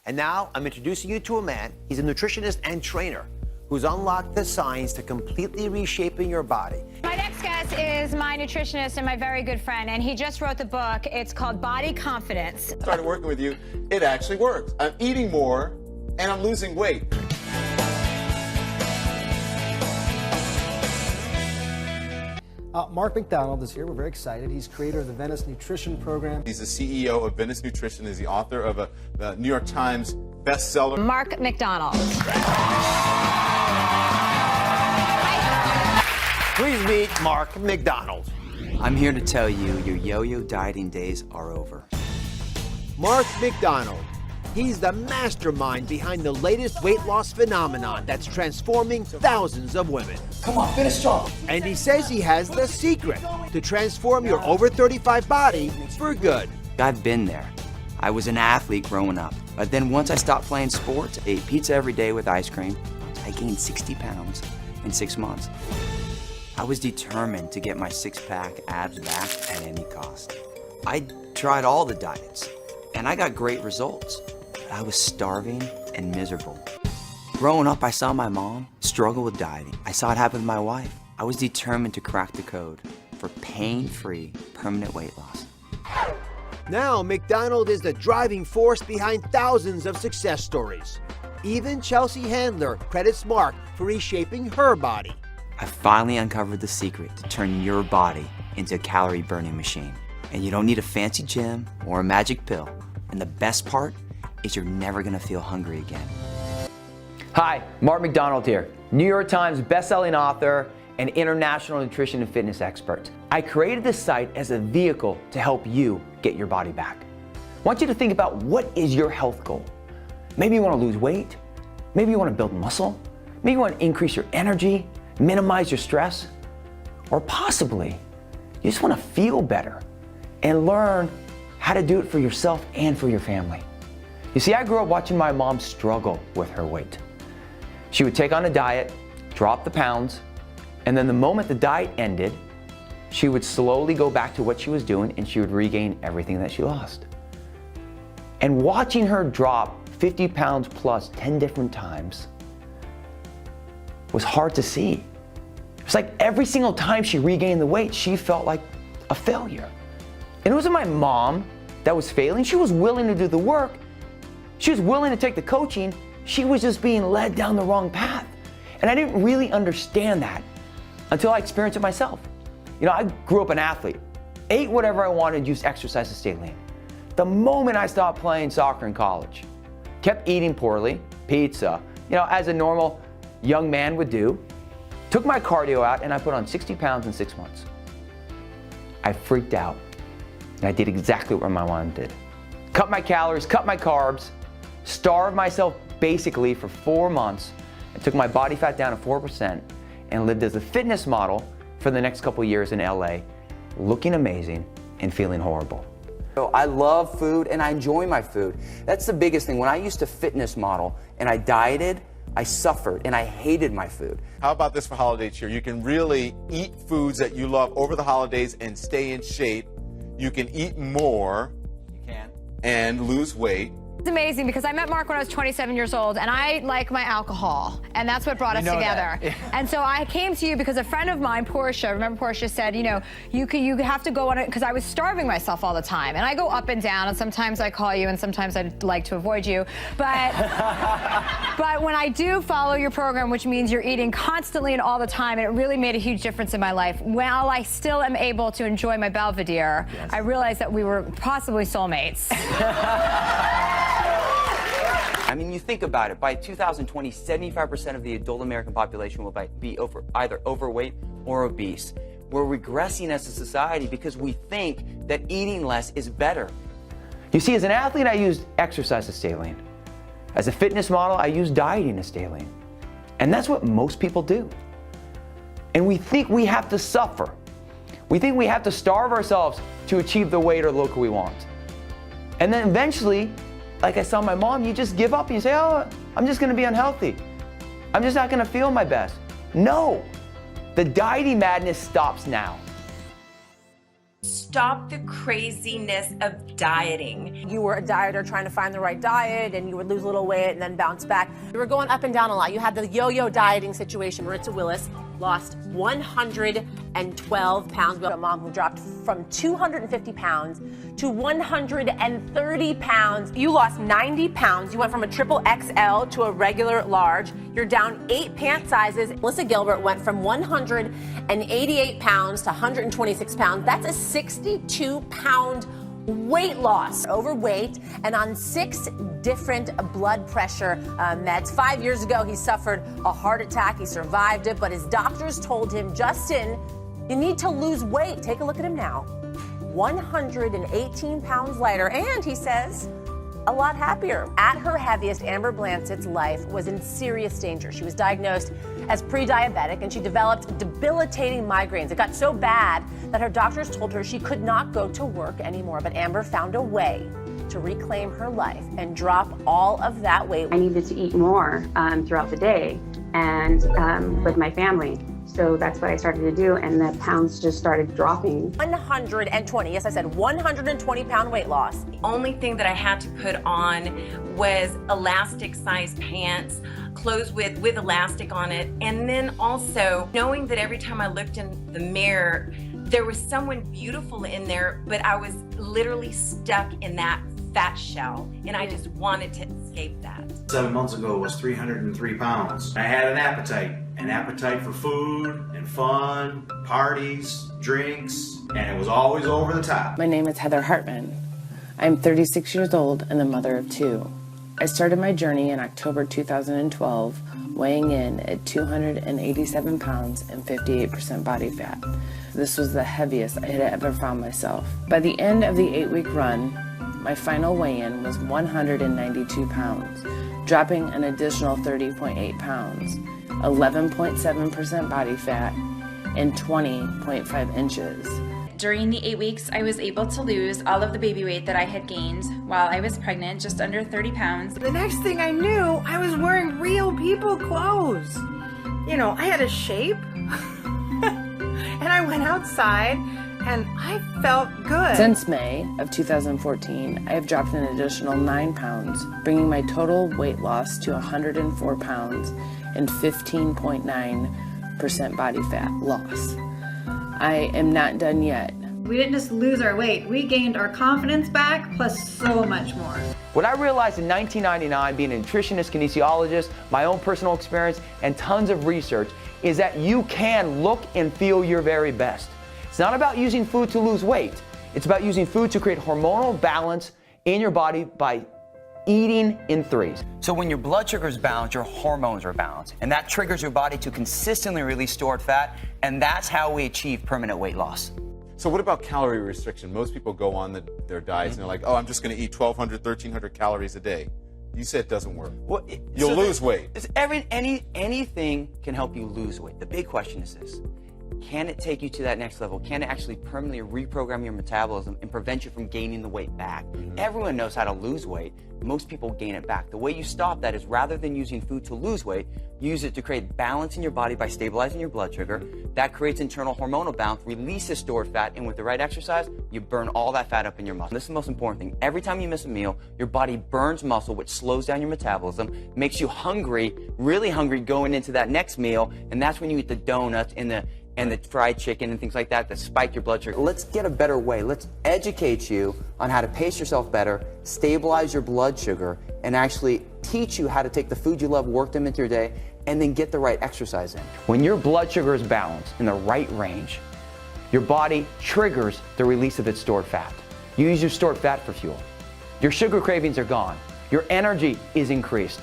And now I'm introducing you to a man. He's a nutritionist and trainer who's unlocked the science to completely reshaping your body. My next guest is my nutritionist and my very good friend, and he just wrote the book. It's called Body Confidence. Started working with you, it actually works. I'm eating more and I'm losing weight. Mark MacDonald is here. We're very excited. He's creator of the Venice Nutrition Program. He's the CEO of Venice Nutrition. He's the author of a New York Times bestseller. Mark MacDonald. Please meet Mark MacDonald. I'm here to tell you your yo-yo dieting days are over. Mark MacDonald. He's the mastermind behind the latest weight loss phenomenon that's transforming thousands of women. Come on, finish strong. And he says he has the secret to transform your over 35 body for good. I've been there. I was an athlete growing up, but then once I stopped playing sports, ate pizza every day with ice cream, I gained 60 pounds in 6 months. I was determined to get my six-pack abs back at any cost. I tried all the diets, and I got great results. But I was starving and miserable. Growing up, I saw my mom struggle with dieting. I saw it happen with my wife. I was determined to crack the code for pain-free, permanent weight loss. Now, MacDonald is the driving force behind thousands of success stories. Even Chelsea Handler credits Mark for reshaping her body. I finally uncovered the secret to turn your body into a calorie-burning machine. And you don't need a fancy gym or a magic pill. And the best part is you're never gonna feel hungry again. Hi, Mark MacDonald here, New York Times bestselling author and international nutrition and fitness expert. I created this site as a vehicle to help you get your body back. I want you to think about what is your health goal. Maybe you want to lose weight, maybe you want to build muscle, maybe you want to increase your energy, minimize your stress, or possibly you just want to feel better and learn how to do it for yourself and for your family. You see, I grew up watching my mom struggle with her weight. She would take on a diet, drop the pounds, and then the moment the diet ended, she would slowly go back to what she was doing and she would regain everything that she lost. And watching her drop 50 pounds plus 10 different times was hard to see. It was like every single time she regained the weight, she felt like a failure. And it wasn't my mom that was failing. She was willing to do the work. She was willing to take the coaching. She was just being led down the wrong path. And I didn't really understand that until I experienced it myself. You know, I grew up an athlete, ate whatever I wanted, used exercise to stay lean. The moment I stopped playing soccer in college, kept eating poorly, pizza, you know, as a normal young man would do, took my cardio out and I put on 60 pounds in 6 months. I freaked out and I did exactly what my mom did. Cut my calories, cut my carbs, starved myself basically for 4 months and took my body fat down to 4% and lived as a fitness model for the next couple years in LA, looking amazing and feeling horrible. So I love food and I enjoy my food. That's the biggest thing. When I used to fitness model and I dieted, I suffered and I hated my food. How about this for holiday cheer? You can really eat foods that you love over the holidays and stay in shape. You can eat more. You can. And lose weight. It's amazing because I met Mark when I was 27 years old and I like my alcohol and that's what brought us together. And so I came to you because a friend of mine, Portia, remember Portia said, you know, you have to go on it because I was starving myself all the time. And I go up and down and sometimes I call you and sometimes I'd like to avoid you. But, but when I do follow your program, which means you're eating constantly and all the time, and it really made a huge difference in my life. While I still am able to enjoy my Belvedere, yes, I realized that we were possibly soulmates. I mean, you think about it, by 2020, 75% of the adult American population will be either overweight or obese. We're regressing as a society because we think that eating less is better. You see, as an athlete, I used exercise to stay lean. As a fitness model, I used dieting to stay lean. And that's what most people do. And we think we have to suffer. We think we have to starve ourselves to achieve the weight or look we want. And then eventually, like I saw my mom, you just give up and you say, oh, I'm just gonna be unhealthy. I'm just not gonna feel my best. No, the dieting madness stops now. stop the craziness of dieting. You were a dieter trying to find the right diet, and you would lose a little weight and then bounce back. You were going up and down a lot. You had the yo-yo dieting situation. Maritza Willis lost 112 pounds. We have a mom who dropped from 250 pounds to 130 pounds. You lost 90 pounds. You went from a triple XL to a regular large. You're down 8 pant sizes. Melissa Gilbert went from 188 pounds to 126 pounds. That's a 62-pound weight loss. Overweight and on 6 different blood pressure meds. 5 years ago, he suffered a heart attack. He survived it, but his doctors told him, Justin, you need to lose weight. Take a look at him now. 118 pounds lighter, and he says, a lot happier. At her heaviest, Amber Blancett's life was in serious danger. She was diagnosed as pre-diabetic, and she developed debilitating migraines. It got so bad that her doctors told her she could not go to work anymore. But Amber found a way to reclaim her life and drop all of that weight. I needed to eat more throughout the day and with my family. So that's what I started to do, and the pounds just started dropping. 120, yes, I said 120-pound weight loss. The only thing that I had to put on was elastic size pants, clothes with elastic on it, and then also knowing that every time I looked in the mirror, there was someone beautiful in there, but I was literally stuck in that fat shell, and I just wanted to escape that. 7 months ago was 303 pounds. I had an appetite for food and fun, parties, drinks, and it was always over the top. My name is Heather Hartman. I'm 36 years old and the mother of 2. I started my journey in October 2012, weighing in at 287 pounds and 58% body fat. This was the heaviest I had ever found myself. By the end of the 8-week run, my final weigh-in was 192 pounds, dropping an additional 30.8 pounds, 11.7% body fat, and 20.5 inches. During the 8 weeks, I was able to lose all of the baby weight that I had gained while I was pregnant, just under 30 pounds. The next thing I knew, I was wearing real people clothes. You know, I had a shape, and I went outside, and I felt good. Since May of 2014, I have dropped an additional 9 pounds, bringing my total weight loss to 104 pounds and 15.9% body fat loss. I am not done yet. We didn't just lose our weight, we gained our confidence back, plus so much more. What I realized in 1999, being a nutritionist, kinesiologist, my own personal experience, and tons of research, is that you can look and feel your very best. It's not about using food to lose weight. It's about using food to create hormonal balance in your body by eating in threes. So when your blood sugar is balanced, your hormones are balanced, and that triggers your body to consistently release stored fat, and that's how we achieve permanent weight loss. So what about calorie restriction? Most people go on their diets and they're like, oh, I'm just going to eat 1,200, 1,300 calories a day. You said it doesn't work. Well, You'll lose weight. Anything can help you lose weight. The big question is this. Can it take you to that next level? Can it actually permanently reprogram your metabolism and prevent you from gaining the weight back? Everyone knows how to lose weight. Most people gain it back. The way you stop that is rather than using food to lose weight, use it to create balance in your body by stabilizing your blood sugar. That creates internal hormonal balance, releases stored fat, and with the right exercise, you burn all that fat up in your muscle. This is the most important thing. Every time you miss a meal, your body burns muscle, which slows down your metabolism, makes you hungry, really hungry going into that next meal, and that's when you eat the donuts and the fried chicken and things like that spike your blood sugar. Let's get a better way. Let's educate you on how to pace yourself better, stabilize your blood sugar, and actually teach you how to take the food you love, work them into your day, and then get the right exercise in. When your blood sugar is balanced in the right range, your body triggers the release of its stored fat. You use your stored fat for fuel. Your sugar cravings are gone. Your energy is increased.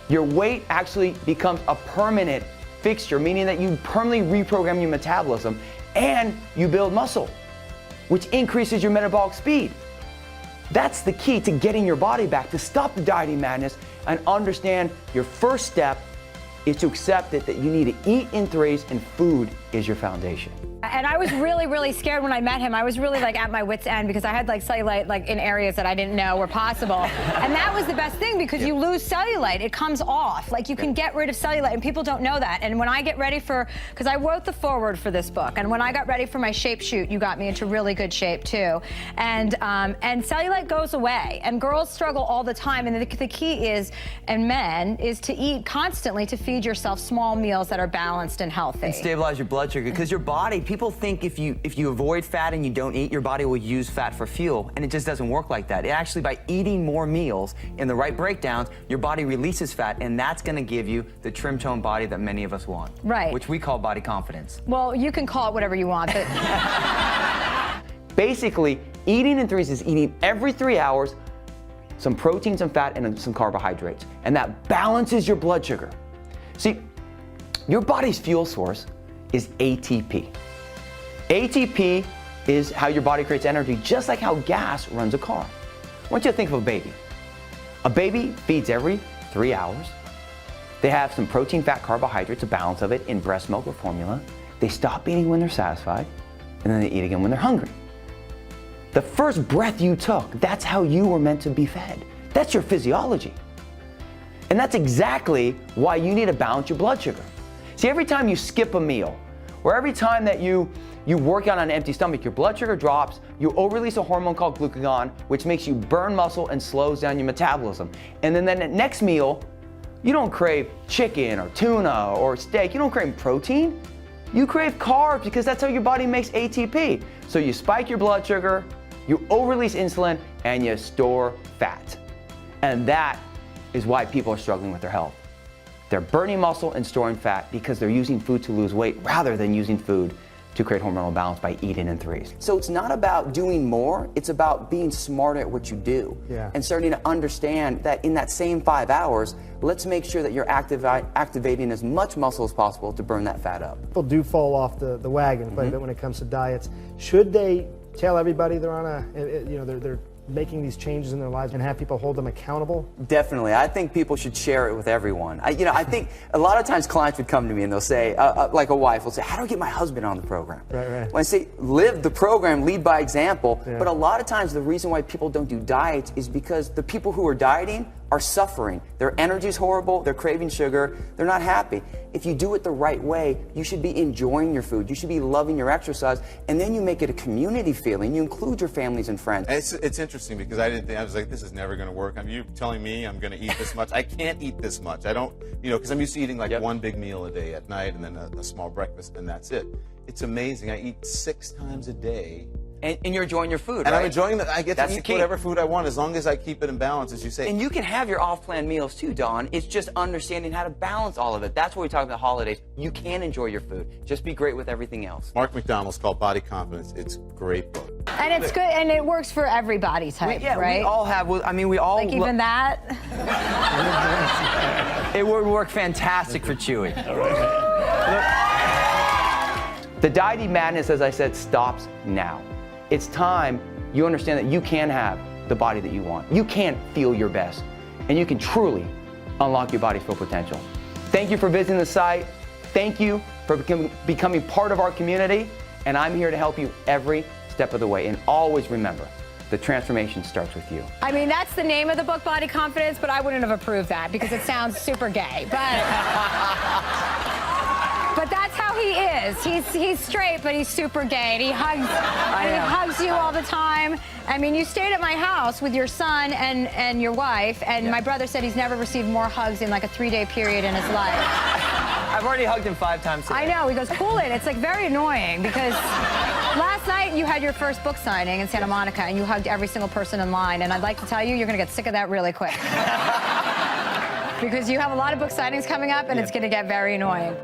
Your weight actually becomes a permanent fixture, meaning that you permanently reprogram your metabolism and you build muscle, which increases your metabolic speed. That's the key to getting your body back, to stop the dieting madness and understand your first step is to accept that you need to eat in threes and food is your foundation. And I was really, really scared when I met him. I was really like at my wit's end because I had like cellulite like in areas that I didn't know were possible. And that was the best thing because you lose cellulite. It comes off. Like you can get rid of cellulite and people don't know that. And when I get ready for, because I wrote the foreword for this book, and when I got ready for my shape shoot, you got me into really good shape too. And cellulite goes away. And girls struggle all the time. And the key is, and men, is to eat constantly to feed yourself small meals that are balanced and healthy. And stabilize your blood sugar because your body, people think if you avoid fat and you don't eat, your body will use fat for fuel, and it just doesn't work like that. It actually, by eating more meals in the right breakdowns, your body releases fat, and that's going to give you the trim tone body that many of us want. Right. Which we call body confidence. Well, you can call it whatever you want, but basically, eating in threes is eating every 3 hours some protein, some fat, and some carbohydrates, and that balances your blood sugar. See, your body's fuel source is ATP. ATP is how your body creates energy, just like how gas runs a car. I want you to think of a baby. A baby feeds every 3 hours. They have some protein, fat, carbohydrates, a balance of it in breast milk or formula. They stop eating when they're satisfied, and then they eat again when they're hungry. The first breath you took, that's how you were meant to be fed. That's your physiology. And that's exactly why you need to balance your blood sugar. See, every time you skip a meal, or every time that you work out on an empty stomach, your blood sugar drops, you over-release a hormone called glucagon, which makes you burn muscle and slows down your metabolism. And then the next meal, you don't crave chicken or tuna or steak, you don't crave protein, you crave carbs because that's how your body makes ATP. So you spike your blood sugar, you over-release insulin, and you store fat. And that is why people are struggling with their health. They're burning muscle and storing fat because they're using food to lose weight rather than using food to create hormonal balance by eating in threes. So it's not about doing more, it's about being smart at what you do. And starting to understand that in that same 5 hours, let's make sure that you're activating as much muscle as possible to burn that fat up. People do fall off the wagon quite a bit when it comes to diets. Should they tell everybody they're on they're making these changes in their lives and have people hold them accountable? Definitely. I think people should share it with everyone. I think a lot of times clients would come to me and they'll say, like a wife will say, how do I get my husband on the program? Right. When I say live the program, lead by example, but a lot of times the reason why people don't do diets is because the people who are dieting are suffering. Their energy's horrible, they're craving sugar, they're not happy. If you do it the right way, you should be enjoying your food, you should be loving your exercise, and then you make it a community feeling. You include your families and friends. It's interesting because I was like, this is never going to work. You telling me I'm going to eat this much? I can't eat this much. I don't, because I'm used to eating like one big meal a day at night and then a small breakfast, and that's it. It's amazing. I eat 6 times a day. And you're enjoying your food, and right? I'm enjoying that. I get to eat whatever food I want as long as I keep it in balance, as you say. And you can have your off-plan meals too, Dawn. It's just understanding how to balance all of it. That's what we talk about the holidays. You can enjoy your food. Just be great with everything else. Mark MacDonald's called Body Confidence. It's a great book. And it's good, and it works for every body type, right? We all have, we all... Like even that? It would work fantastic for Chewy. All right. The dieting madness, as I said, stops now. It's time you understand that you can have the body that you want. You can feel your best, and you can truly unlock your body's full potential. Thank you for visiting the site. Thank you for becoming part of our community, and I'm here to help you every step of the way. And always remember, the transformation starts with you. I mean, that's the name of the book, Body Confidence, but I wouldn't have approved that because it sounds super gay. But that's how he is. He's straight, but he's super gay. And he hugs you all the time. I mean, you stayed at my house with your son and your wife, and my brother said he's never received more hugs in like a 3-day period in his life. I've already hugged him 5 times today. I know. He goes, cool it. It's like very annoying because last night you had your first book signing in Santa Monica, and you hugged every single person in line. And I'd like to tell you, you're going to get sick of that really quick. Because you have a lot of book signings coming up, and it's going to get very annoying.